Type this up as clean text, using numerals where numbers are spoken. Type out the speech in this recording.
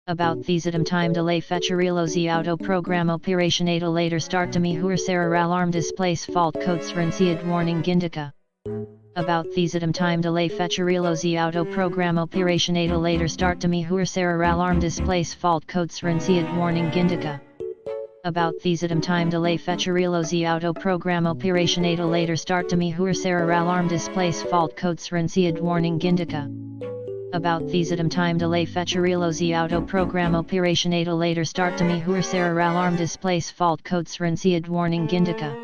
About these item time delay fetch relozi auto program operation ada later start to me server alarm displays fault codes rinciad warning indica. About these item time delay fetch relozi auto program operation ada later start to me server alarm displays fault codes rinciad warning indica. About these item time delay fetch relozi auto program operation ada later start to me server alarm displays fault codes rinciad warning indica. About these item time delay fetch relozi auto program operation ada later start to me server alarm displays fault codes rinciad warning indica.